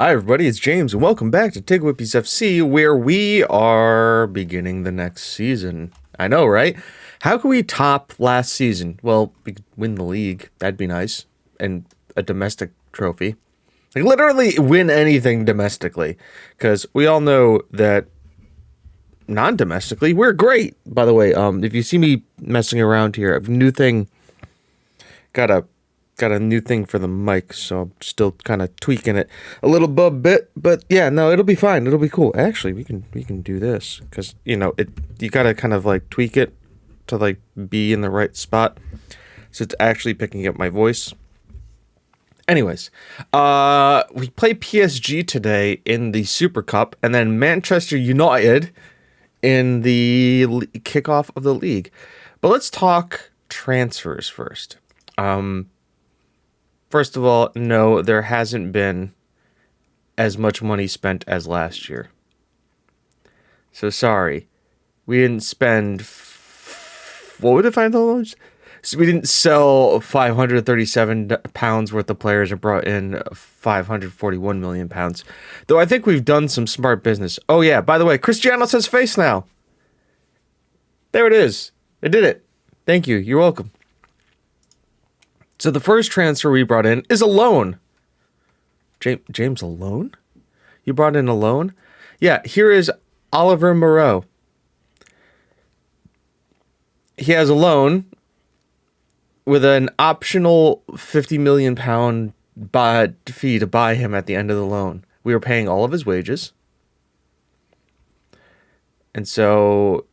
Hi, everybody. It's James, and welcome back to TGWPIS FC, where we are beginning the next season. I know, right? How can we top last season? Well, we could win the league. That'd be nice. And a domestic trophy. Like, literally win anything domestically. Because we all know that non-domestically, we're great. By the way, if you see me messing around here, I have a new thing. Got a new thing for the mic, so I'm still kind of tweaking it a little bit, but yeah, no, it'll be fine. It'll be cool. Actually, we can do this because you gotta kind of like tweak it to like be in the right spot, so it's actually picking up my voice. Anyways, we play PSG today in the Super Cup, and then Manchester United in the kickoff of the league. But let's talk transfers first. First of all, no, there hasn't been as much money spent as last year. So sorry. We didn't spend... what would it find the loans? So we didn't sell £537 worth of players and brought in £541 million. Though I think we've done some smart business. Oh yeah, by the way, Cristiano's his face now. There it is. I did it. Thank you. You're welcome. So the first transfer we brought in is a loan. James, a loan? You brought in a loan? Yeah, here is Oliver Moreau. He has a loan with an optional £50 million fee to buy him at the end of the loan. We were paying all of his wages. And so...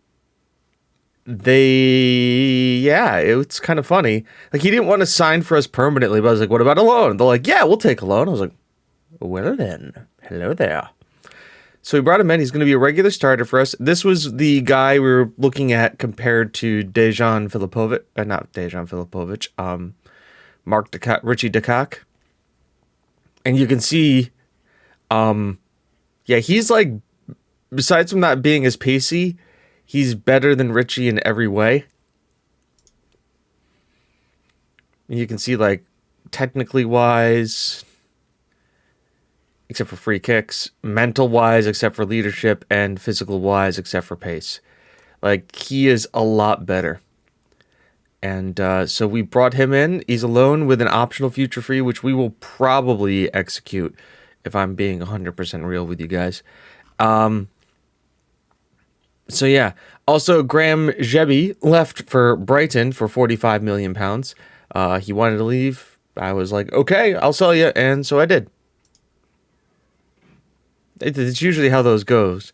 it's kind of funny. Like, he didn't want to sign for us permanently, but I was like, what about a loan? They're like, yeah, we'll take a loan. I was like, well then, hello there. So we brought him in. He's going to be a regular starter for us. This was the guy we were looking at compared to Richie Decock. And you can see, he's like, besides from not being as pacey, he's better than Richie in every way. You can see, like, technically wise, except for free kicks, mental wise, except for leadership, and physical wise, except for pace. Like, he is a lot better. And so we brought him in. He's a loan with an optional future fee, which we will probably execute if I'm being 100% real with you guys. So yeah, also Graham Jebby left for Brighton for £45 million. He wanted to leave. I was like, okay, I'll sell you, and so I did. It's usually how those goes.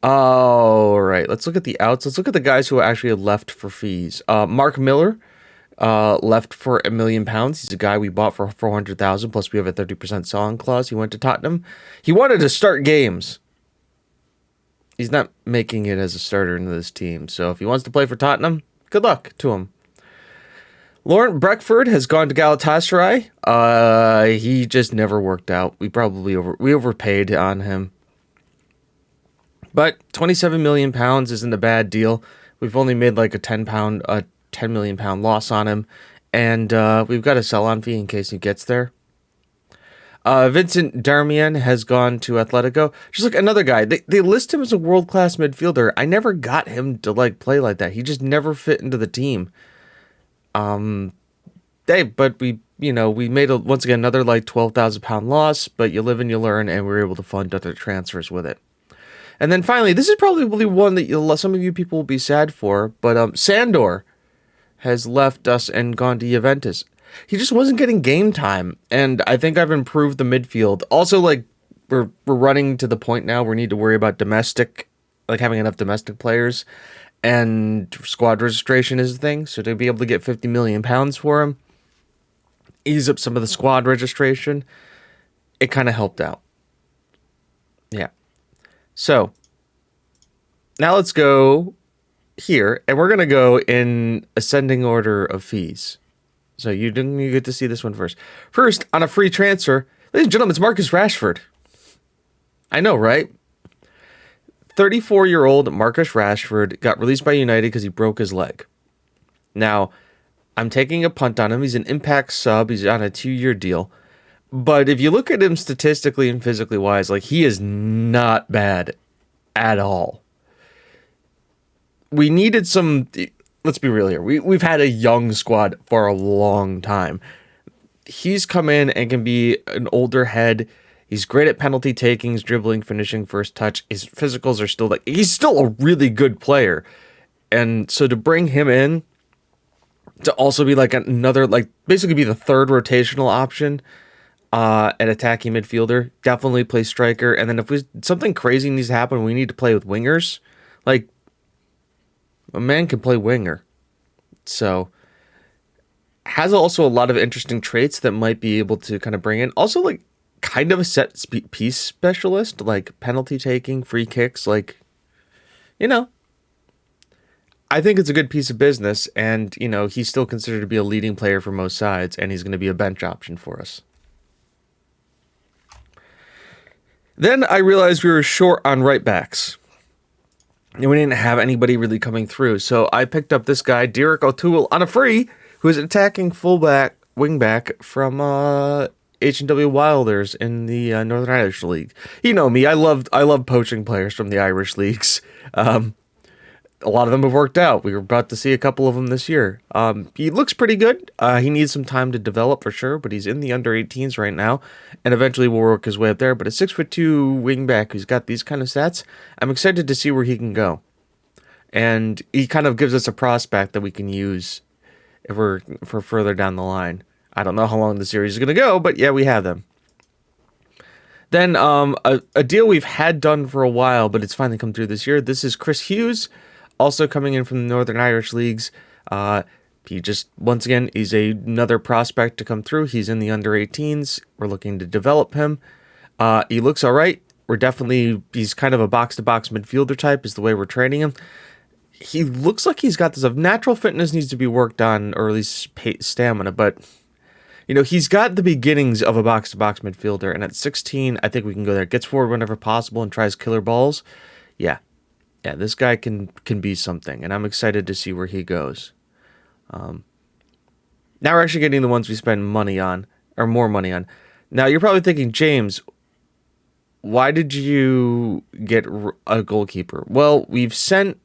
All right, let's look at the outs. Let's look at the guys who actually left for fees. Mark Miller left for £1 million. He's a guy we bought for 400,000. Plus we have a 30% selling clause. He went to Tottenham. He wanted to start games. He's not making it as a starter into this team. So if he wants to play for Tottenham, good luck to him. Laurent Breckford has gone to Galatasaray. He just never worked out. We overpaid on him. But £27 million isn't a bad deal. We've only made like a £10 million loss on him. And we've got a sell-on fee in case he gets there. Vincent Darmian has gone to Atletico. Just like another guy. They list him as a world-class midfielder. I never got him to like play like that. He just never fit into the team. But we made once again another like £12,000 loss, but you live and you learn, and we were able to fund other transfers with it. And then finally, this is probably one that some of you people will be sad for, but Sandor has left us and gone to Juventus. He just wasn't getting game time, and I think I've improved the midfield. Also, like, we're running to the point now where we need to worry about having enough domestic players, and squad registration is the thing. So to be able to get £50 million for him, ease up some of the squad registration, it kind of helped out. Yeah. So now let's go here, and we're going to go in ascending order of fees. So you get to see this one first. First, on a free transfer, ladies and gentlemen, it's Marcus Rashford. I know, right? 34-year-old Marcus Rashford got released by United because he broke his leg. Now, I'm taking a punt on him. He's an impact sub. He's on a 2-year deal. But if you look at him statistically and physically wise, like he is not bad at all. We needed some. Let's be real here. We've had a young squad for a long time. He's come in and can be an older head. He's great at penalty takings, dribbling, finishing, first touch. His physicals are still like he's still a really good player. And so to bring him in to also be like another, like basically be the third rotational option, an attacking midfielder, definitely play striker. And then if something crazy needs to happen, we need to play with wingers. Like a man can play winger. So has also a lot of interesting traits that might be able to kind of bring in. Also like kind of a set piece specialist, like penalty taking, free kicks, like, you know, I think it's a good piece of business, and, you know, he's still considered to be a leading player for most sides, and he's going to be a bench option for us. Then I realized we were short on right backs, and we didn't have anybody really coming through, so I picked up this guy, Derek O'Toole, on a free, who is an attacking fullback, wingback from H&W Wilders in the Northern Irish League. You know me, I love poaching players from the Irish leagues. A lot of them have worked out. We were about to see a couple of them this year. He looks pretty good. He needs some time to develop for sure, but he's in the under 18s right now, and eventually will work his way up there. But a 6'2" wingback who's got these kind of stats, I'm excited to see where he can go. And he kind of gives us a prospect that we can use if we're for further down the line. I don't know how long the series is going to go, but yeah, we have them. Then a deal we've had done for a while, but it's finally come through this year. This is Chris Hughes, also coming in from the Northern Irish Leagues. He just, once again, he's another prospect to come through. He's in the under 18s. We're looking to develop him. He looks all right. He's kind of a box-to-box midfielder type is the way we're training him. He looks like he's got this of natural fitness needs to be worked on, or at least stamina, but you know, he's got the beginnings of a box-to-box midfielder, and at 16, I think we can go there. Gets forward whenever possible and tries killer balls. Yeah, this guy can be something, and I'm excited to see where he goes. Now we're actually getting the ones we spend money on, or more money on. Now you're probably thinking, James, why did you get a goalkeeper? Well, I've sent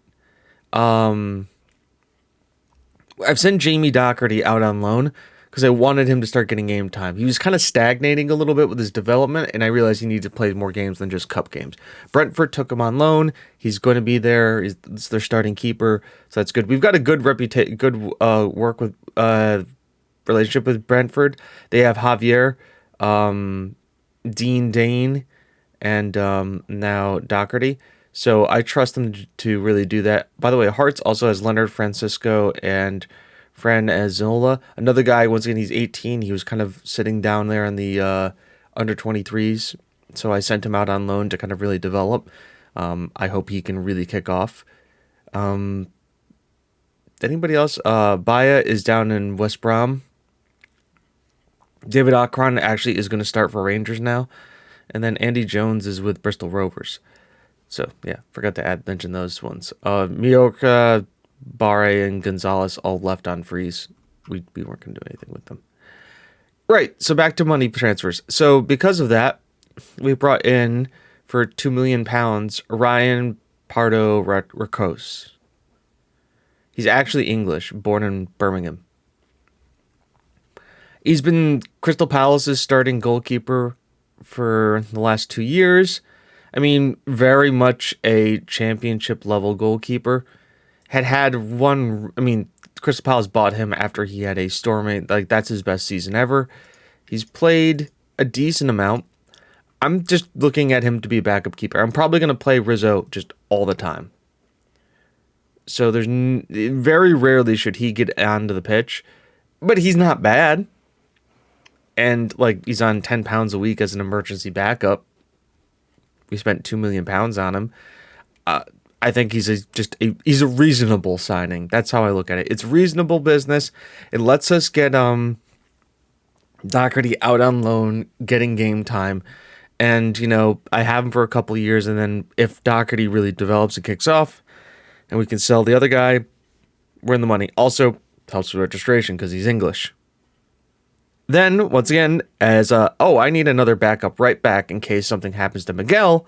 Jamie Doherty out on loan because I wanted him to start getting game time. He was kind of stagnating a little bit with his development, and I realized he needed to play more games than just cup games. Brentford took him on loan. He's going to be there. It's their starting keeper, so that's good. We've got a good work with relationship with Brentford. They have Javier, Dean Dane, and now Doherty. So I trust them to really do that. By the way, Hearts also has Leonard Francisco and Fran Azola. Another guy, once again, he's 18. He was kind of sitting down there in the under 23s. So I sent him out on loan to kind of really develop. I hope he can really kick off. Anybody else? Baya is down in West Brom. David Akron actually is going to start for Rangers now. And then Andy Jones is with Bristol Rovers. So, yeah, forgot to mention those ones. Mioka, Barre, and Gonzalez all left on freeze. We weren't going to do anything with them. Right, so back to money transfers. So, because of that, we brought in, for £2 million, Ryan Pardo Racos. He's actually English, born in Birmingham. He's been Crystal Palace's starting goalkeeper for the last 2 years. I mean, very much a championship-level goalkeeper. Crystal Palace bought him after he had a stormy, like, that's his best season ever. He's played a decent amount. I'm just looking at him to be a backup keeper. I'm probably going to play Rizzo just all the time. So there's very rarely should he get onto the pitch, but he's not bad. And, like, he's on £10 a week as an emergency backup. We spent £2 million on him. I think he's a reasonable signing. That's how I look at it. It's reasonable business. It lets us get Doherty out on loan, getting game time, and you know I have him for a couple of years, and then if Doherty really develops and kicks off, and we can sell the other guy, we're in the money. Also helps with registration because he's English. Then, once again, as I need another backup right back in case something happens to Miguel.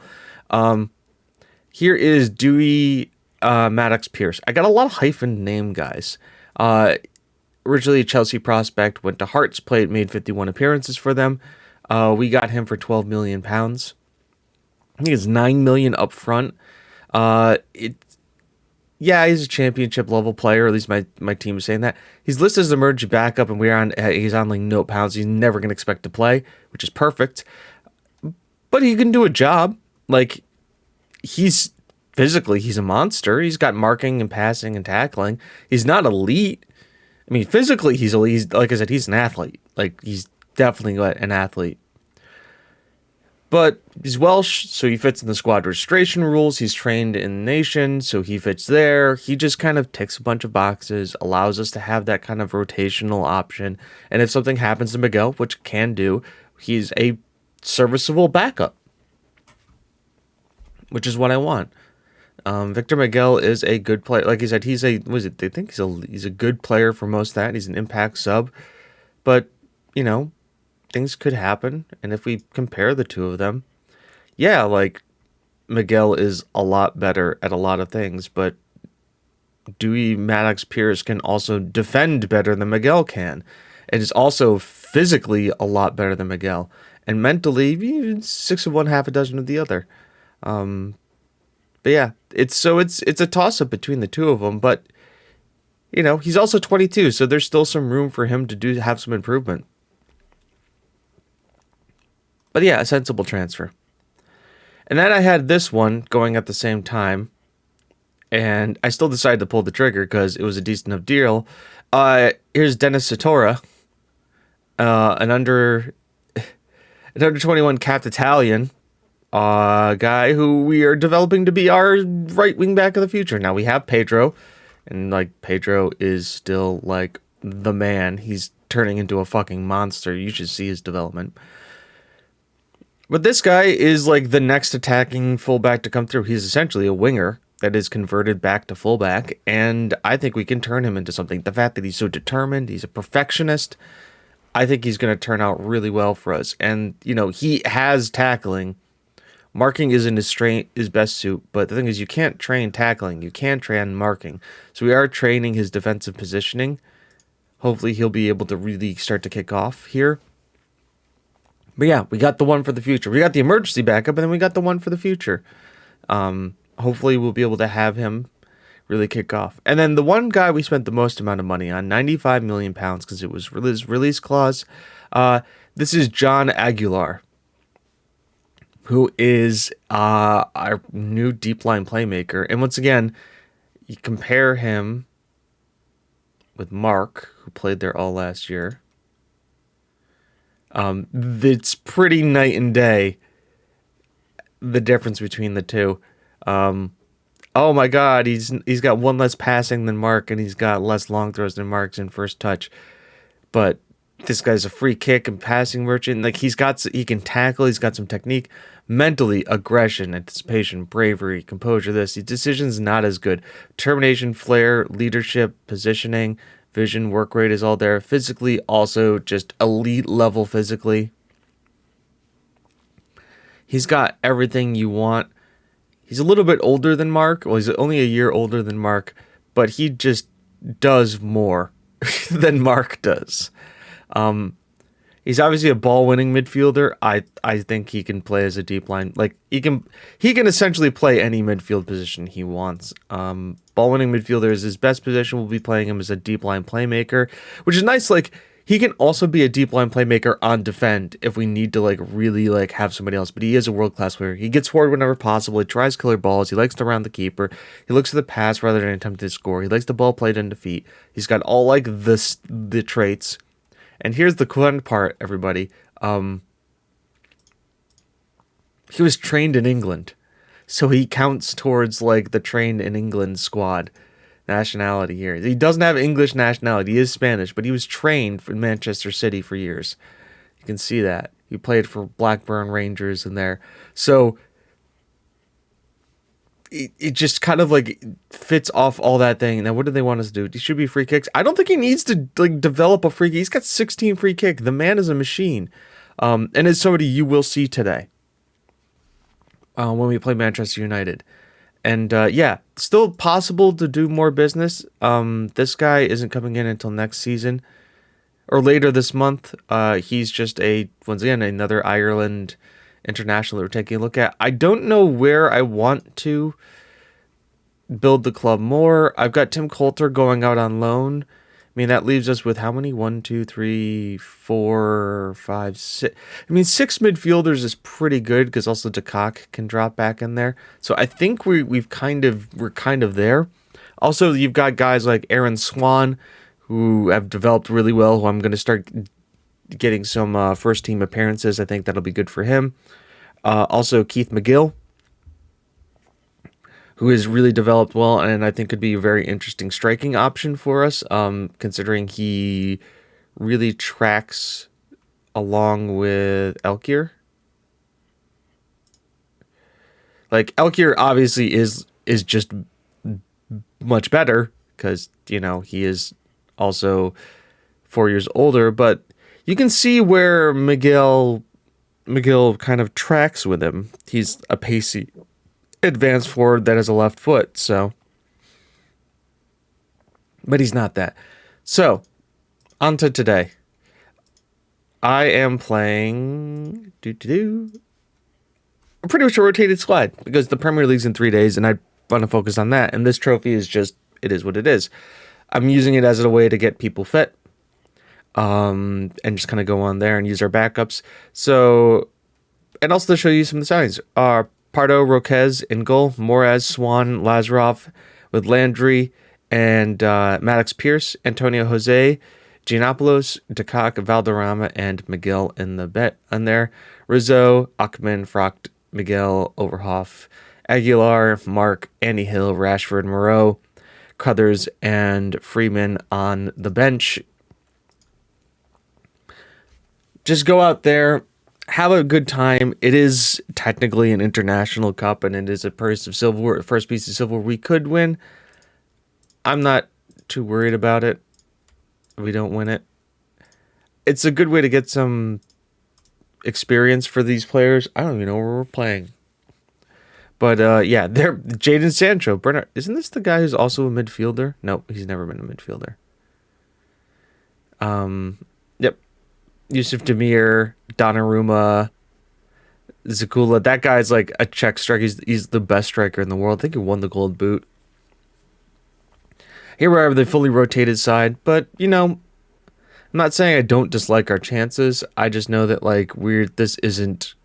Here is Dewey Maddox Pierce. I got a lot of hyphen name guys. Originally a Chelsea prospect, went to Hearts, made 51 appearances for them. We got him for £12 million. I think it's 9 million up front. He's a championship level player. At least my team is saying that. He's listed as an emergency backup, and he's on like no pounds. He's never gonna expect to play, which is perfect. But he can do a job. Like he's he's a monster. He's got marking and passing and tackling. He's not elite. I mean, physically he's elite. He's, like I said, he's an athlete. Like he's definitely an athlete. But he's Welsh, so he fits in the squad registration rules. He's trained in the nation, so he fits there. He just kind of ticks a bunch of boxes, allows us to have that kind of rotational option. And if something happens to Miguel, which can do, he's a serviceable backup, which is what I want. Victor Miguel is a good player. Like I said, they think he's a good player for most of that. He's an impact sub. But, things could happen, and if we compare the two of them, like Miguel is a lot better at a lot of things, but Dewey Maddox Pierce can also defend better than Miguel can, and is also physically a lot better than Miguel, and mentally 6 of one, half a dozen of the other. But yeah, it's a toss up between the two of them, but he's also 22, so there's still some room for him to have some improvement. But yeah, a sensible transfer. And then I had this one going at the same time, and I still decided to pull the trigger because it was a decent enough deal. Here's Dennis Satora, an under 21 capped Italian guy who we are developing to be our right wing back of the future. Now we have Pedro, and like Pedro is still like the man. He's turning into a fucking monster. You should see his development. But this guy is like the next attacking fullback to come through. He's essentially a winger that is converted back to fullback, and I think we can turn him into something. The fact that he's so determined, he's a perfectionist, I think he's going to turn out really well for us. And, he has tackling. Marking isn't his best suit, but the thing is you can't train tackling. You can train marking. So we are training his defensive positioning. Hopefully he'll be able to really start to kick off here. But yeah, we got the one for the future. We got the emergency backup, and then we got the one for the future. Hopefully we'll be able to have him really kick off. And then the one guy we spent the most amount of money on, £95 million, because it was release clause. This is John Aguilar, who is our new deep line playmaker. And once again, you compare him with Mark, who played there all last year. It's pretty night and day, the difference between the two. Oh my God, he's got one less passing than Mark, and he's got less long throws than Mark's in first touch. But this guy's a free kick and passing merchant. Like he can tackle. He's got some technique, mentally, aggression, anticipation, bravery, composure. His decision's not as good. Determination, flair, leadership, positioning, vision, work rate is all there. Physically, also just elite level physically. He's got everything you want. He's a little bit older than Mark. Well, he's only a year older than Mark, but he just does more than Mark does. He's obviously a ball-winning midfielder. I think he can play as a deep line. Like he can essentially play any midfield position he wants. Ball-winning midfielder is his best position. We'll be playing him as a deep line playmaker, which is nice. Like he can also be a deep line playmaker on defend if we need to really have somebody else. But he is a world-class player. He gets forward whenever possible. He tries killer balls. He likes to round the keeper. He looks at the pass rather than attempt to score. He likes the ball played in defeat. He's got all the traits. And here's the fun part, everybody. He was trained in England, so he counts towards the trained in England squad nationality here. He doesn't have English nationality. He is Spanish, but he was trained in Manchester City for years. You can see that. He played for Blackburn Rangers in there. So it just kind of like fits off all that thing. Now, what do they want us to do? He should be free kicks. I don't think he needs to like develop a free kick. He's got 16 free kick. The man is a machine, and is somebody you will see today when we play Manchester United. And yeah, still possible to do more business. This guy isn't coming in until next season or later this month. He's just once again another Ireland international that we're taking a look at. I don't know where I want to build the club more. I've got Tim Coulter going out on loan. I mean, that leaves us with how many? 1, 2, 3, 4, 5, 6. I mean, 6 midfielders is pretty good because also DeCock can drop back in there. So I think we're kind of there. Also, you've got guys like Aaron Swan who have developed really well, who I'm going to start getting some first team appearances. I think that'll be good for him. Also, Keith McGill, who has really developed well, and I think could be a very interesting striking option for us, considering he really tracks along with Elkier. Like, Elkier obviously is just much better, because, you know, he is also 4 years older, but you can see where McGill kind of tracks with him. He's a pacey advanced forward that has a left foot, so, but he's not that. So, on to today. I am playing a pretty much a rotated squad because the Premier League's in 3 days, and I want to focus on that. And this trophy is just, it is what it is. I'm using it as a way to get people fit, and just kind of go on there and use our backups. So, and also to show you some of the signings. Pardo, Roquez in goal, Moraz, Swan, Lazarov with Landry and Maddox Pierce, Antonio Jose, Giannopoulos, DeCock, Valderrama, and McGill in the bet on there. Rizzo, Achman, Frocht, Miguel, Overhoff, Aguilar, Mark, Andy Hill, Rashford, Moreau, Crothers, and Freeman on the bench. Just go out there, have a good time. It is technically an international cup, and it is a first piece of silver we could win. I'm not too worried about it if we don't win it. It's a good way to get some experience for these players. I don't even know where we're playing. But yeah, they're Jadon Sancho, Bernard. Isn't this the guy who's also a midfielder? No, he's never been a midfielder. Yep. Yusuf Demir, Donnarumma, Zakula. That guy's like a Czech striker. He's the best striker in the world. I think he won the gold boot. Here we are with the fully rotated side, but you know, I'm not saying I don't dislike our chances. I just know that like this isn't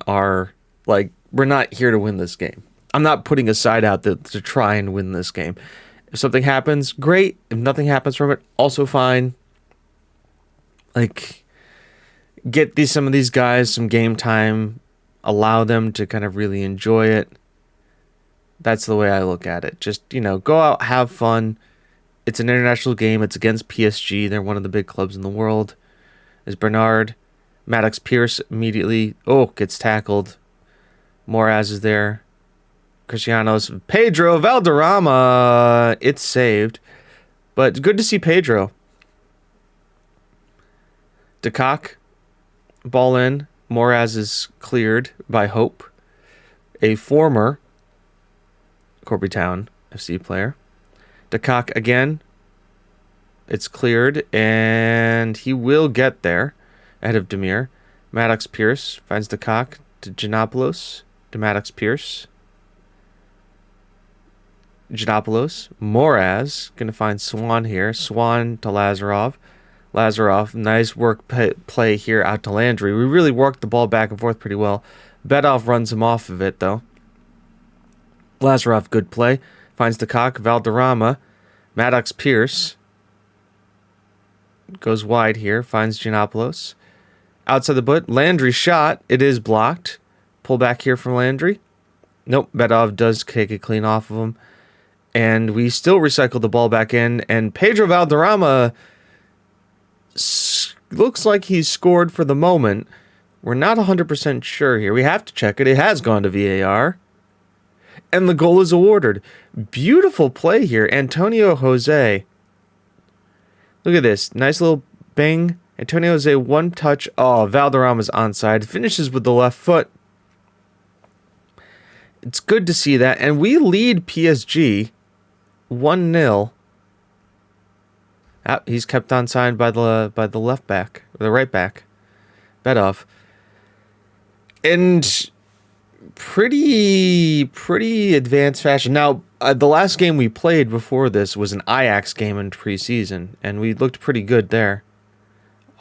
our, like, we're not here to win this game. I'm not putting a side out to try and win this game. If something happens, great. If nothing happens from it, also fine. Like, get some of these guys some game time, allow them to kind of really enjoy it. That's the way I look at it. Just, you know, go out, have fun. It's an international game. It's against PSG. They're one of the big clubs in the world. Is Bernard. Maddox Pierce immediately, gets tackled. Moraz is there. Cristiano's. Pedro Valderrama. It's saved. But good to see Pedro. DeCock. Ball in. Moraz is cleared by Hope, a former Corby Town FC player. DeCock again. It's cleared, and he will get there ahead of Demir. Maddox Pierce finds DeCock to Giannopoulos. To Maddox Pierce. Giannopoulos. Moraz going to find Swan here. Swan to Lazarov. Lazarov, nice work play here out to Landry. We really worked the ball back and forth pretty well. Bedov runs him off of it, though. Lazarov, good play. Finds DeCock. Valderrama. Maddox Pierce goes wide here. Finds Giannopoulos. Outside the boot. Landry shot. It is blocked. Pull back here from Landry. Nope. Bedov does take it clean off of him. And we still recycle the ball back in. And Pedro Valderrama looks like he's scored for the moment. We're not 100% sure here. We have to check it. It has gone to VAR. And the goal is awarded. Beautiful play here. Antonio Jose. Look at this. Nice little bang. Antonio Jose, one touch. Oh, Valderrama's onside. Finishes with the left foot. It's good to see that. And we lead PSG 1-0. Ah, he's kept onside by the left back. Or the right back. Bedov. And pretty advanced fashion. Now, the last game we played before this was an Ajax game in preseason, and we looked pretty good there.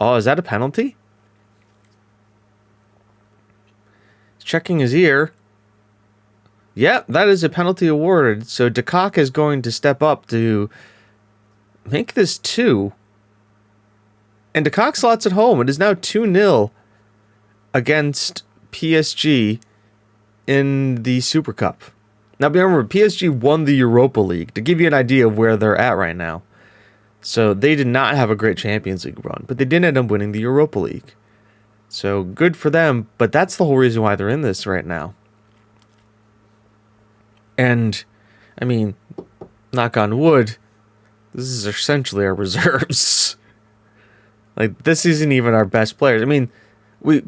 Oh, is that a penalty? He's checking his ear. Yep, that is a penalty awarded. So De Kock is going to step up to make this 2. And De Kock slots it home. It is now 2-0 against PSG in the Super Cup. Now remember, PSG won the Europa League, to give you an idea of where they're at right now. So they did not have a great Champions League run, but they did end up winning the Europa League. So good for them, but that's the whole reason why they're in this right now. And, I mean, knock on wood, this is essentially our reserves. Like, this isn't even our best players. I mean,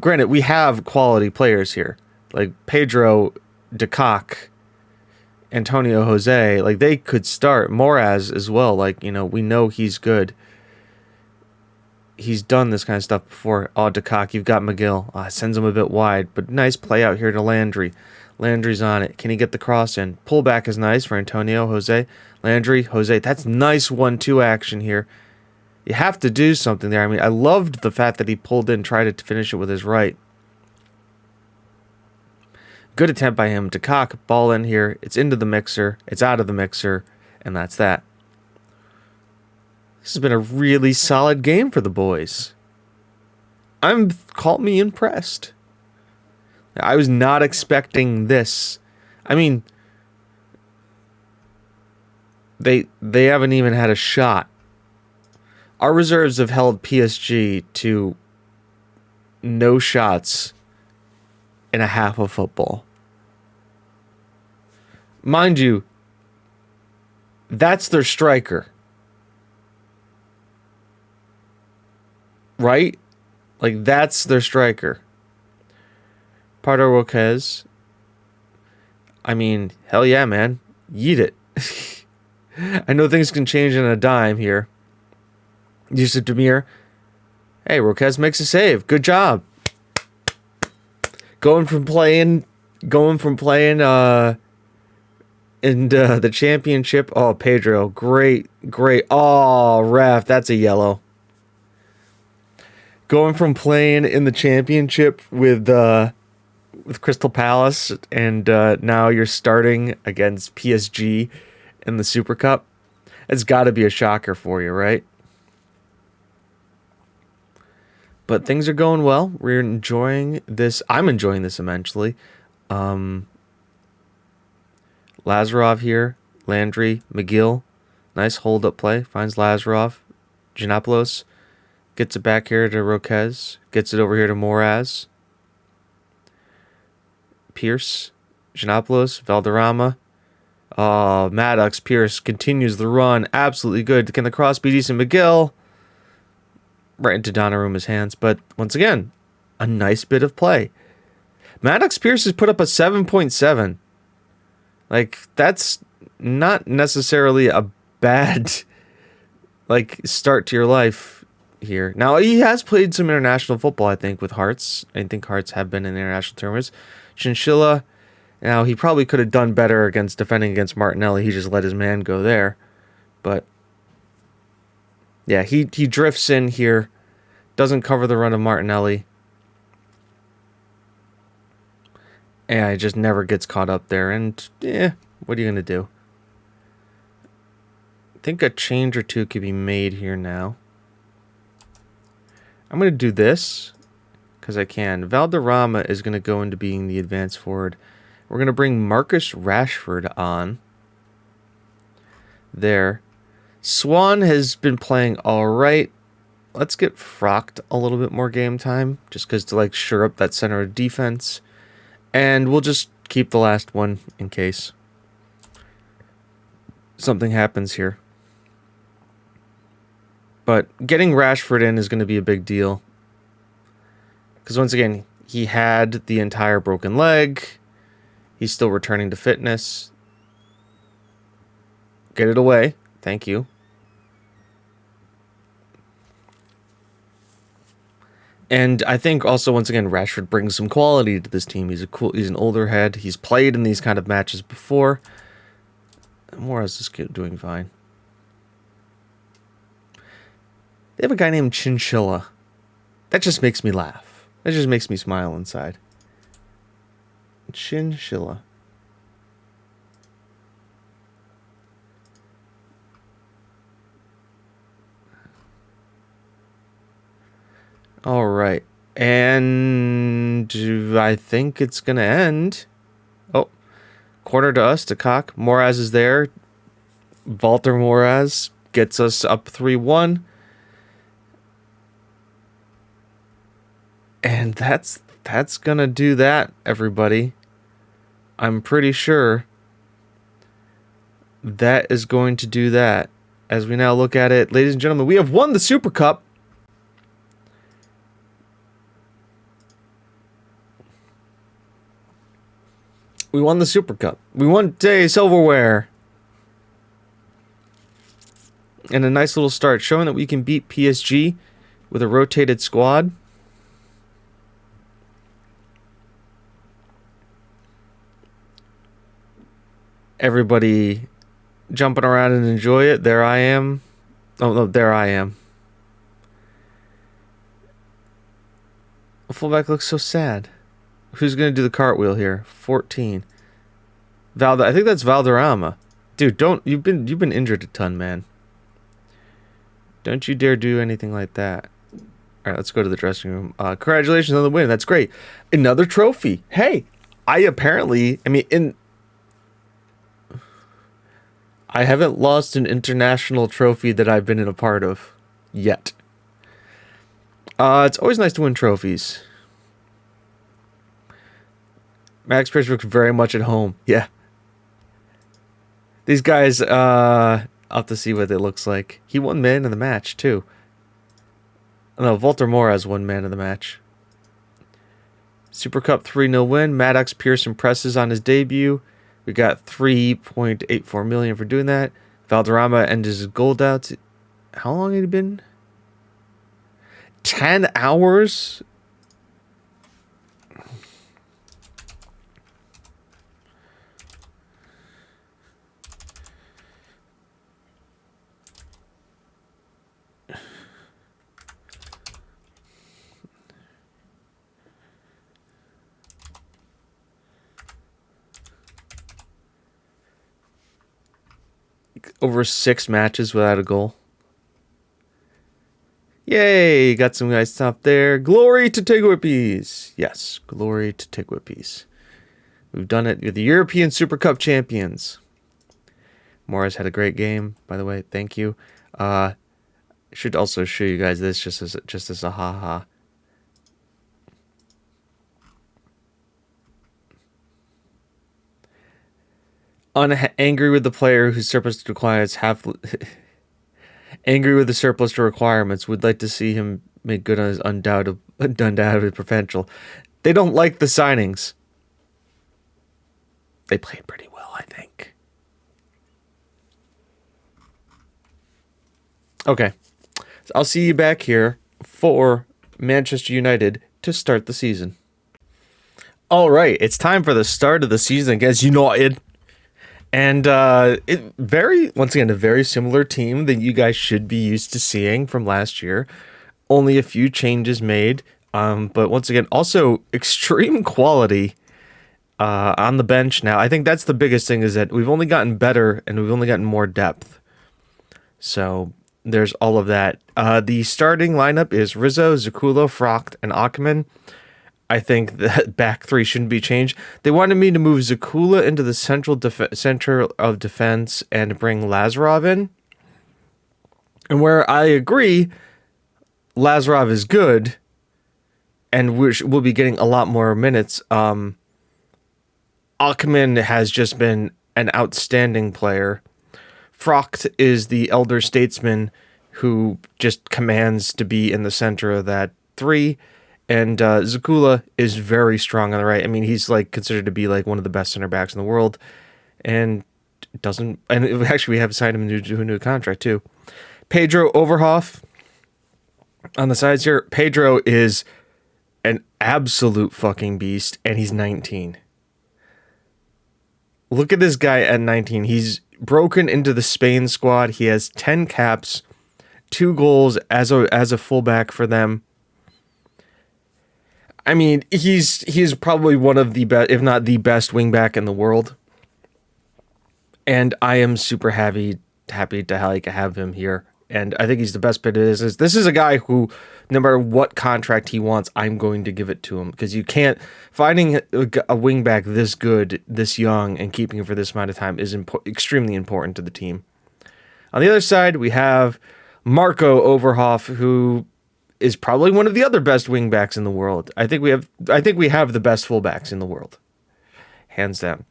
granted, we have quality players here. Like Pedro, De Kock, Antonio Jose, like they could start. Moraz as well, like, you know, we know he's good. He's done this kind of stuff before. Oh, De Kock, you've got McGill. Sends him a bit wide, but nice play out here to Landry. Landry's on it. Can he get the cross in? Pullback is nice for Antonio Jose. Landry, Jose, that's nice 1-2 action here. You have to do something there. I mean, I loved the fact that he pulled in, tried to finish it with his right. Good attempt by him. De Kock, ball in here. It's into the mixer. It's out of the mixer. And that's that. This has been a really solid game for the boys. Call me impressed. I was not expecting this. I mean, they haven't even had a shot. Our reserves have held PSG to no shots in a half of football. Mind you, that's their striker. Right? Like, that's their striker. Pardo Roquez. I mean, hell yeah, man. Yeet it. I know things can change in a dime here. Yusuf Demir. Hey, Roquez makes a save. Good job. Going from playing in the championship. Oh, Pedro, great. Oh, ref, that's a yellow. Going from playing in the championship with Crystal Palace, and now you're starting against PSG in the Super Cup. It's got to be a shocker for you, right? But things are going well. We're enjoying this. I'm enjoying this immensely. Lazarov here. Landry. McGill. Nice hold-up play. Finds Lazarov. Giannopoulos. Gets it back here to Roquez. Gets it over here to Moraz. Pierce. Giannopoulos. Valderrama. Maddox. Pierce continues the run. Absolutely good. Can the cross be decent? McGill. Right into Donnarumma's hands. But once again, a nice bit of play. Maddox Pierce has put up a 7.7. Like, that's not necessarily a bad start to your life here. Now, he has played some international football, I think, with Hearts. I think Hearts have been in international tournaments. Chinchilla, now he probably could have done better defending against Martinelli. He just let his man go there. But yeah, he drifts in here, doesn't cover the run of Martinelli. And he just never gets caught up there. And, what are you going to do? I think a change or two could be made here now. I'm going to do this because I can. Valderrama is going to go into being the advanced forward. We're going to bring Marcus Rashford on. There. Swan has been playing all right. let's get Frocked a little bit more game time, just because to like shore up that center of defense. And we'll just keep the last one in case something happens here. But getting Rashford in is going to be a big deal. Because once again, he had the entire broken leg. He's still returning to fitness. Get it away. Thank you. And I think also, once again, Rashford brings some quality to this team. He's an older head. He's played in these kind of matches before. Mora's is doing fine. They have a guy named Chinchilla. That just makes me laugh. That just makes me smile inside. Chinchilla. All right. And I think it's going to end. Oh, corner to us, to Cock. Moraz is there. Walter Moraz gets us up 3-1. And that's going to do that, everybody. I'm pretty sure that is going to do that. As we now look at it, ladies and gentlemen, we have won the Super Cup. We won the Super Cup. We won today silverware. And a nice little start, showing that we can beat PSG with a rotated squad. Everybody jumping around and enjoy it. There I am. Oh, no, there I am. The fullback looks so sad. Who's going to do the cartwheel here? 14. I think that's Valderrama. Dude, you've been injured a ton, man. Don't you dare do anything like that. All right, let's go to the dressing room. Congratulations on the win. That's great. Another trophy. Hey, I haven't lost an international trophy that I've been in a part of yet. It's always nice to win trophies. Max Pierce looks very much at home. Yeah. These guys, I'll have to see what it looks like. He won man of the match, too. No, Walter Moraz won man of the match. Super Cup 3-0 win. Maddox Pearson presses on his debut. We got 3.84 million for doing that. Valderrama ended his gold out. How long had he been? 10 hours? Over 6 matches without a goal. Yay! Got some guys top there. Glory to TGWPIS. Yes, glory to TGWPIS. We've done it with the European Super Cup champions. Morris had a great game, by the way. Thank you. Should also show you guys this just as a haha. Angry with the player whose surplus requires angry with the surplus to requirements. Would like to see him make good on his undoubted potential. They don't like the signings. They played pretty well, I think. Okay. So I'll see you back here for Manchester United to start the season. All right, it's time for the start of the season against United. And once again, a very similar team that you guys should be used to seeing from last year. Only a few changes made. But once again, also extreme quality on the bench now. I think that's the biggest thing, is that we've only gotten better and we've only gotten more depth. So there's all of that. The starting lineup is Rizzo, Zakula, Frocht, and Ackerman. I think the back three shouldn't be changed. They wanted me to move Zakula into the center of defense and bring Lazarov in. And where I agree, Lazarov is good, and we'll be getting a lot more minutes. Ackerman has just been an outstanding player. Frocht is the elder statesman who just commands to be in the center of that three. And Zakula is very strong on the right. I mean, he's like considered to be like one of the best center backs in the world. And actually we have signed him to a new contract too. Pedro Overhoff on the sides here. Pedro is an absolute fucking beast, and he's 19. Look at this guy at 19. He's broken into the Spain squad. He has 10 caps, 2 goals as a fullback for them. I mean, he's probably one of the best, if not the best wingback in the world. And I am super happy to have him here. And I think he's the best bit of this. This is a guy who, no matter what contract he wants, I'm going to give it to him. Because you can't, finding a wingback this good, this young, and keeping him for this amount of time is extremely important to the team. On the other side, we have Marco Overhoff, who is probably one of the other best wingbacks in the world. I think we have the best fullbacks in the world. Hands down.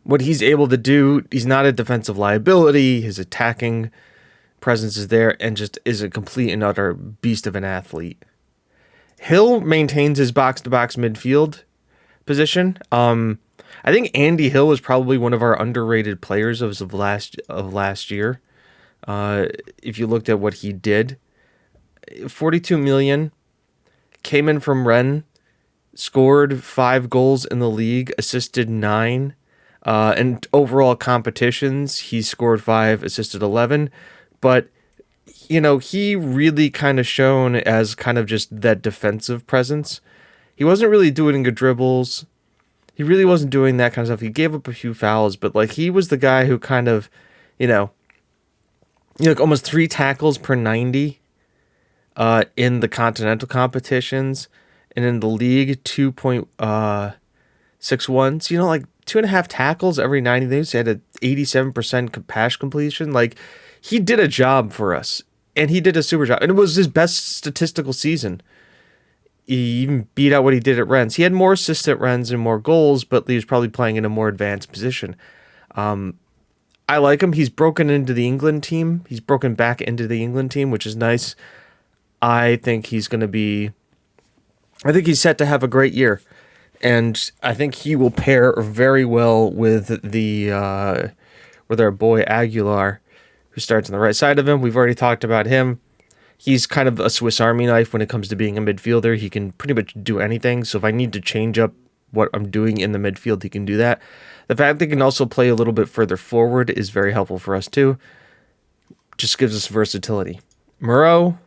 What he's able to do, he's not a defensive liability. His attacking presence is there and just is a complete and utter beast of an athlete. Hill maintains his box-to-box midfield position. I think Andy Hill is probably one of our underrated players of last year. If you looked at what he did, 42 million, came in from Rennes, scored 5 goals in the league, assisted 9. And overall competitions, he scored 5, assisted 11. But, you know, he really kind of shown as kind of just that defensive presence. He wasn't really doing good dribbles. He really wasn't doing that kind of stuff. He gave up a few fouls, but, like, he was the guy who kind of, like almost 3 tackles per 90 in the continental competitions. And in the league, 2.61. So, like, 2.5 tackles every 90 days. He had an 87% pass completion. Like, he did a job for us, and he did a super job. And it was his best statistical season. He even beat out what he did at Rennes. He had more assists at Rennes and more goals, but he was probably playing in a more advanced position. I like him. He's broken into the England team. He's broken back into the England team, which is nice. I think he's set to have a great year. And I think he will pair very well with our boy Aguilar, who starts on the right side of him. We've already talked about him. He's kind of a Swiss Army knife when it comes to being a midfielder. He can pretty much do anything. So if I need to change up what I'm doing in the midfield, he can do that. The fact that he can also play a little bit further forward is very helpful for us too. Just gives us versatility. Moreau,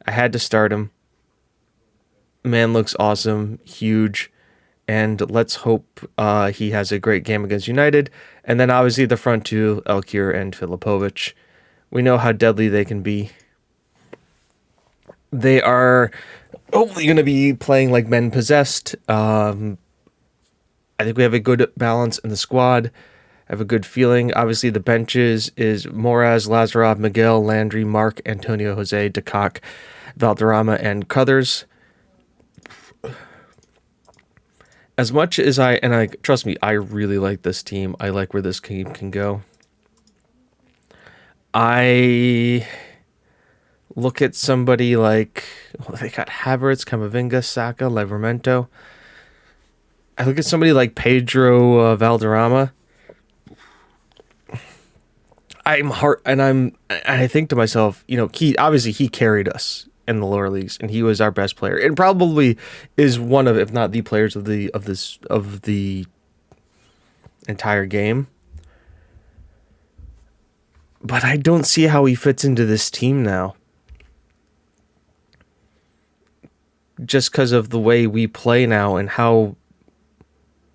I had to start him. Man looks awesome, huge, and let's hope he has a great game against United. And then obviously the front two, Elkier and Filipovic. We know how deadly they can be. They are hopefully going to be playing like men possessed. I think we have a good balance in the squad. I have a good feeling. Obviously the benches is Moraz, Lazarov, Miguel, Landry, Mark, Antonio, Jose, DeCock, Valderrama, and Cuthers. As much as I trust me, I really like this team. I like where this team can go. I look at somebody like, they got Havertz, Camavinga, Saka, Livramento. I look at somebody like Pedro Valderrama. I think to myself, he carried us in the lower leagues, and he was our best player, and probably is one of, if not the players of the entire game. But I don't see how he fits into this team now, just because of the way we play now and how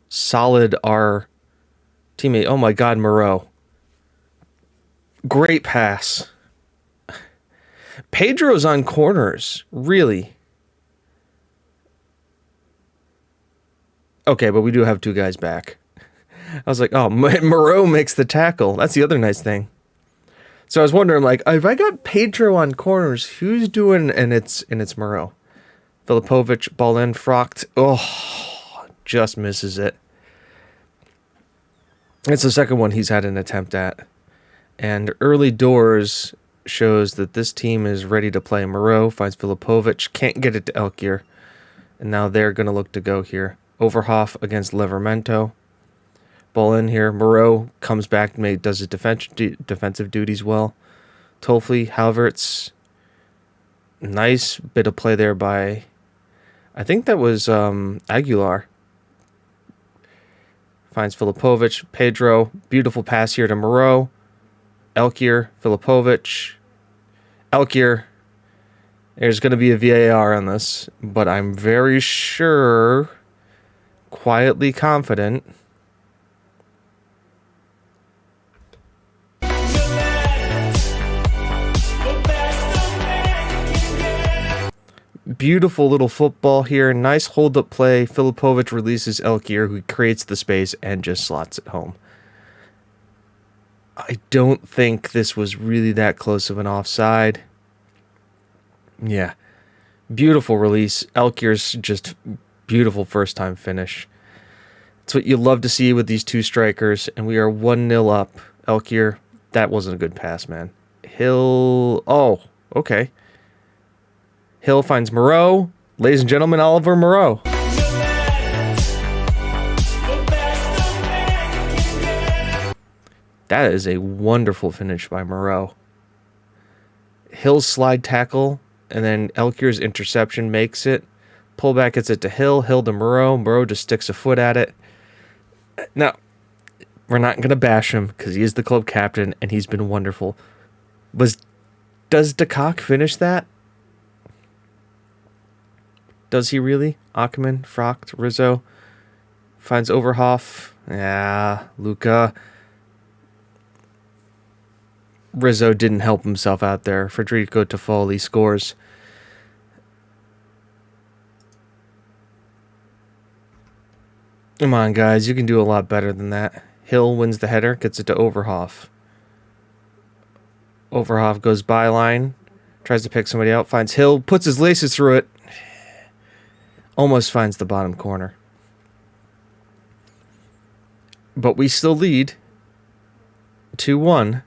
solid our teammate. Oh my God, Moreau! Great pass. Pedro's on corners, really. Okay, but we do have 2 guys back. I was like, oh, Moreau makes the tackle. That's the other nice thing. So I was wondering, like, if I got Pedro on corners, who's doing? And it's Moreau. Filipovic, ball in, Frocht. Oh, just misses it. It's the second one he's had an attempt at. And early doors shows that this team is ready to play. Moreau finds Filipovic, can't get it to Elkier. And now they're going to look to go here. Overhoff against Livermento. Ball in here. Moreau comes back and does his defensive duties well. Toffoli, Havertz. Nice bit of play there by, I think that was Aguilar. Finds Filipovic. Pedro. Beautiful pass here to Moreau. Elkier. Filipovic. Elkier. There's going to be a VAR on this, but I'm very sure, quietly confident. Beautiful little football here. Nice hold-up play. Filipovic releases Elkier, who creates the space and just slots it home. I don't think this was really that close of an offside. Yeah. Beautiful release. Elkier's just beautiful first-time finish. It's what you love to see with these two strikers, and we are 1-0 up. Elkier, that wasn't a good pass, man. Hill... Oh, okay. Hill finds Moreau. Ladies and gentlemen, Oliver Moreau. That is a wonderful finish by Moreau. Hill's slide tackle, and then Elkier's interception makes it. Pullback gets it to Hill. Hill to Moreau. Moreau just sticks a foot at it. Now, we're not going to bash him because he is the club captain, and he's been wonderful. Does De Kock finish that? Does he really? Ackerman, Frocht, Rizzo. Finds Overhoff. Yeah, Luca. Rizzo didn't help himself out there. Federico Toffoli scores. Come on, guys. You can do a lot better than that. Hill wins the header. Gets it to Overhoff. Overhoff goes byline. Tries to pick somebody out. Finds Hill. Puts his laces through it. Almost finds the bottom corner. But we still lead 2-1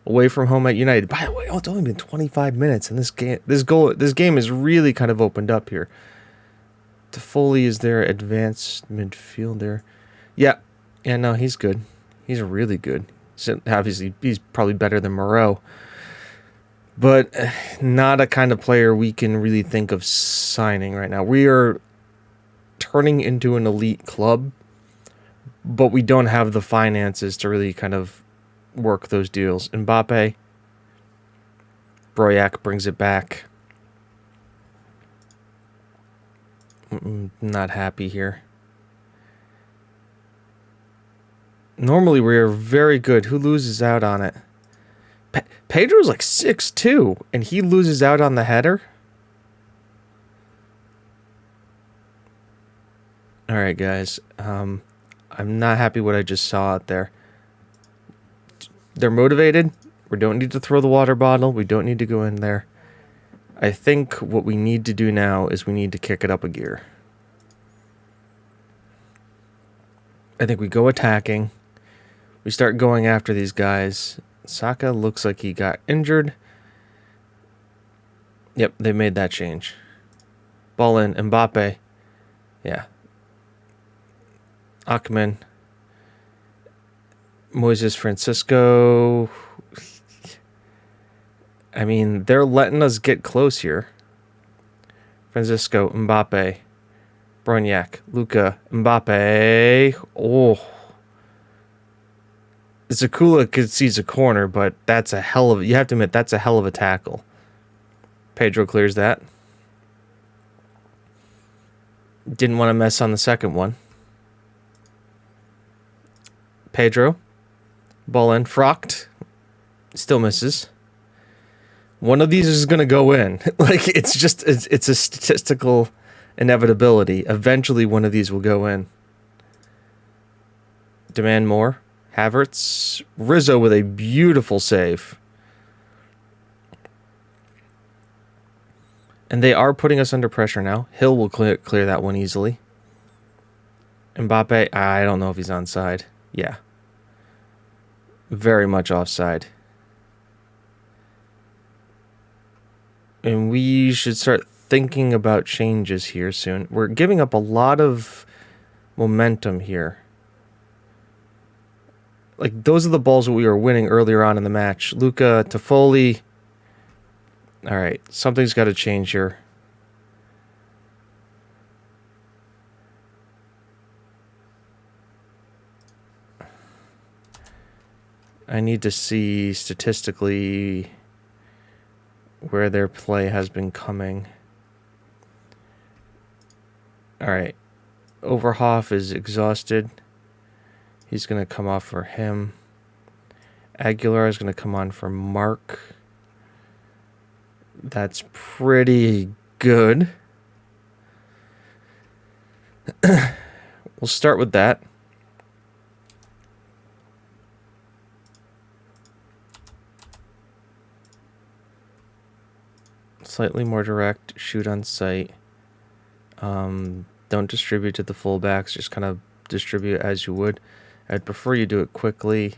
away from home at United. By the way, it's only been 25 minutes, and this game is really kind of opened up here. Toffoli is their advanced midfielder. Yeah, no, he's good. He's really good. So obviously, he's probably better than Moreau. But not a kind of player we can really think of signing right now. We are turning into an elite club, but we don't have the finances to really kind of work those deals. Mbappe, Broyak brings it back. Not happy here. Normally we are very good. Who loses out on it? Pedro's like 6'2", and he loses out on the header? All right, guys. I'm not happy what I just saw out there. They're motivated. We don't need to throw the water bottle. We don't need to go in there. I think what we need to do now is we need to kick it up a gear. I think we go attacking. We start going after these guys. Saka looks like he got injured. Yep, they made that change. Ball in. Mbappe. Yeah. Ackerman. Moises Francisco. I mean, they're letting us get close here. Francisco, Mbappe. Brognac, Luca, Mbappe. Oh. Zakula concedes a corner, but that's a hell of... You have to admit, that's a hell of a tackle. Pedro clears that. Didn't want to mess on the second one. Pedro. Ball in. Frocht. Still misses. One of these is going to go in. Like, it's just... It's a statistical inevitability. Eventually, one of these will go in. Demand more. Havertz. Rizzo with a beautiful save. And they are putting us under pressure now. Hill will clear that one easily. Mbappe, I don't know if he's onside. Yeah. Very much offside. And we should start thinking about changes here soon. We're giving up a lot of momentum here. Like, those are the balls that we were winning earlier on in the match. Luca, Toffoli. All right, something's got to change here. I need to see statistically where their play has been coming. All right. Overhoff is exhausted. He's going to come off for him. Aguilar is going to come on for Mark. That's pretty good. We'll start with that. Slightly more direct, shoot on sight. Don't distribute to the fullbacks, just kind of distribute as you would. I'd prefer you do it quickly.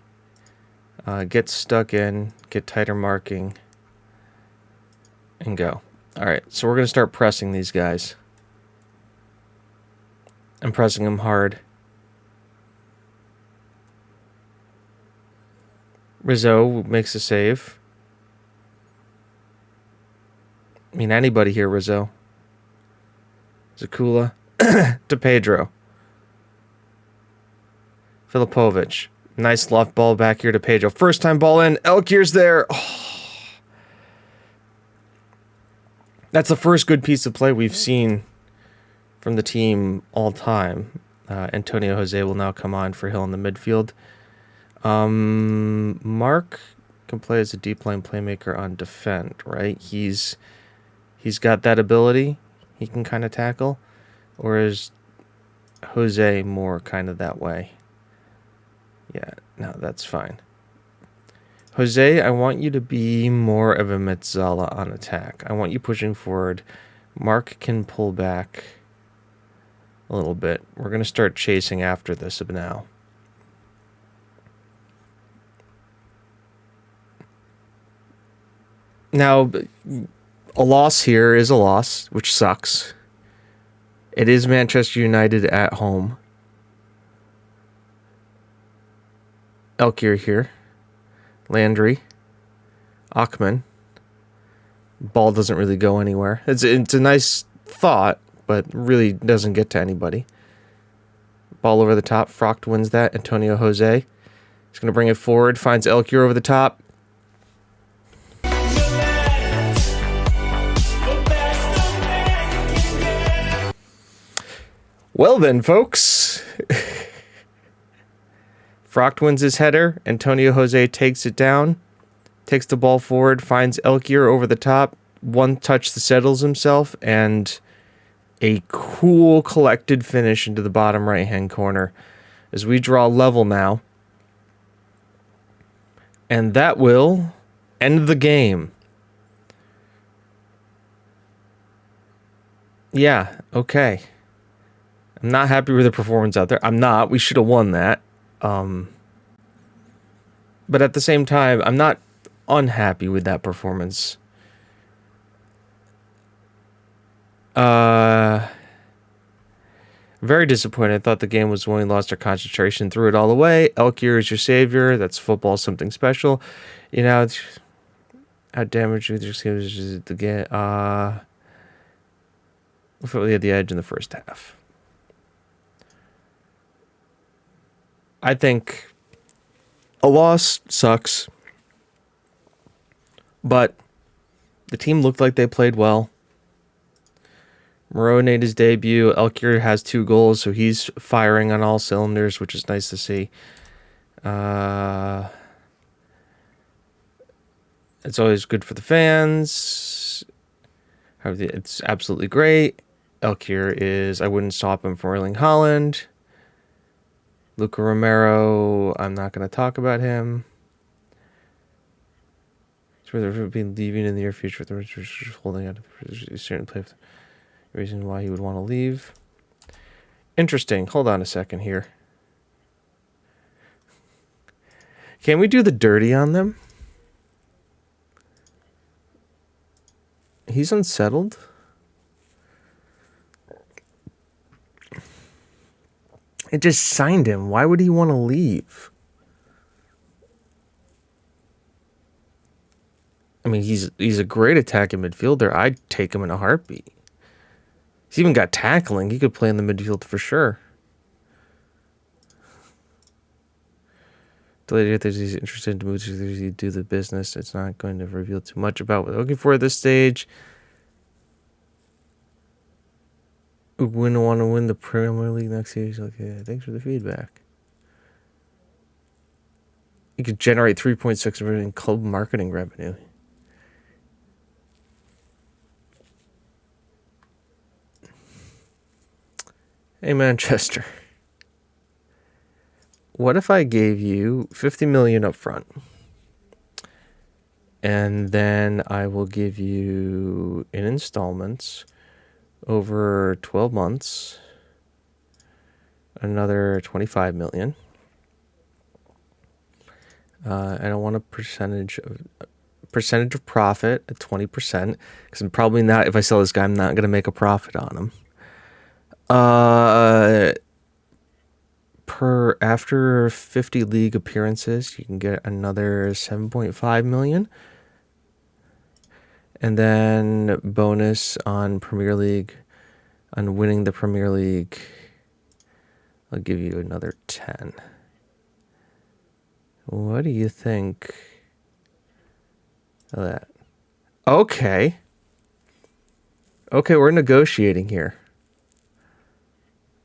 Get stuck in, get tighter marking, and go. All right, so we're going to start pressing these guys. I'm pressing them hard. Rizzo makes a save. I mean, anybody here, Rizzo. Zakula to Pedro. Filipovic. Nice left ball back here to Pedro. First time ball in. Elkier's there. Oh. That's the first good piece of play we've seen from the team all time. Antonio Jose will now come on for Hill in the midfield. Mark can play as a deep line playmaker on defend, right? He's got that ability. He can kind of tackle. Or is Jose more kind of that way? Yeah, no, that's fine. Jose, I want you to be more of a Metzala on attack. I want you pushing forward. Mark can pull back a little bit. We're going to start chasing after this now. Now, a loss here is a loss, which sucks. It is Manchester United at home. Elkier here. Landry. Achman. Ball doesn't really go anywhere. It's a nice thought, but really doesn't get to anybody. Ball over the top. Frocht wins that. Antonio Jose. He's going to bring it forward. Finds Elkier over the top. Well then, folks. Frocht wins his header. Antonio Jose takes it down. Takes the ball forward. Finds Elkier over the top. One touch that settles himself. And a cool collected finish into the bottom right-hand corner. As we draw level now. And that will end the game. Yeah, okay. I'm not happy with the performance out there. I'm not. We should have won that. But at the same time, I'm not unhappy with that performance. Very disappointed. I thought the game was when we lost our concentration, threw it all away. Elkier is your savior. That's football, something special. You know, how damaged with the game. We thought we had the edge in the first half. I think a loss sucks, but the team looked like they played well. Moreau made his debut. Elkier has 2 goals, so he's firing on all cylinders, which is nice to see. It's always good for the fans. It's absolutely great. Elkier is, I wouldn't stop him from Erling Haaland. Luca Romero, I'm not going to talk about him. He'll be leaving in the near future. The holding out a certain play. Reason why he would want to leave. Interesting. Hold on a second here. Can we do the dirty on them? He's unsettled. It just signed him. Why would he want to leave? I mean, he's a great attacking midfielder. I'd take him in a heartbeat. He's even got tackling. He could play in the midfield for sure. Delayed if he's interested to move to do the business. It's not going to reveal too much about what we're looking for at this stage. We wouldn't want to win the Premier League next season. Okay, thanks for the feedback. You could generate 3.6 million in club marketing revenue. Hey, Manchester. What if I gave you 50 million up front? And then I will give you in installments over 12 months another 25 million. And I want a percentage of profit at 20%, because I'm probably not, if I sell this guy, I'm not going to make a profit on him. After 50 league appearances, you can get another 7.5 million. And then bonus on Premier League, on winning the Premier League, I'll give you another 10. What do you think of that? Okay. Okay, we're negotiating here.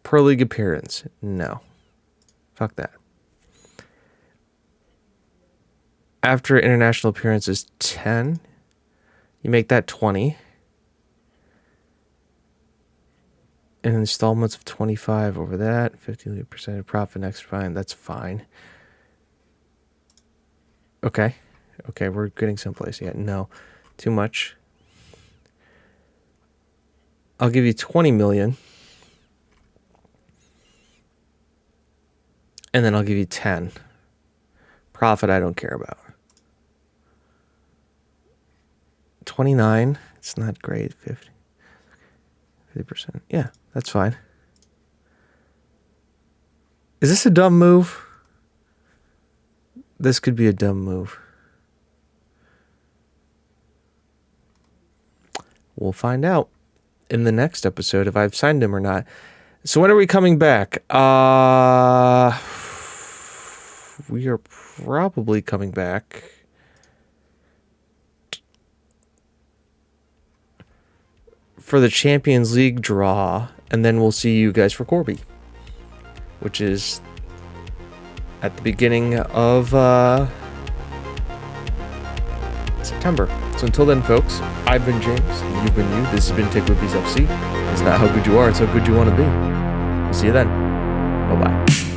Per league appearance. No. Fuck that. After international appearances, 10. You make that 20. And installments of 25 over that. 50% of profit next fine. That's fine. Okay. Okay, we're getting someplace yet. No. Too much. I'll give you 20 million. And then I'll give you 10. Profit I don't care about. 29. It's not great. 50%. Yeah, that's fine. Is this a dumb move? This could be a dumb move. We'll find out in the next episode if I've signed him or not. So when are we coming back? We are probably coming back for the Champions League draw, and then we'll see you guys for Corby, which is at the beginning of September. So until then, folks, I've been James, and you've been you. This has been TGWPIS FC. It's not how good you are, it's how good you want to be. We'll see you then. Bye-bye.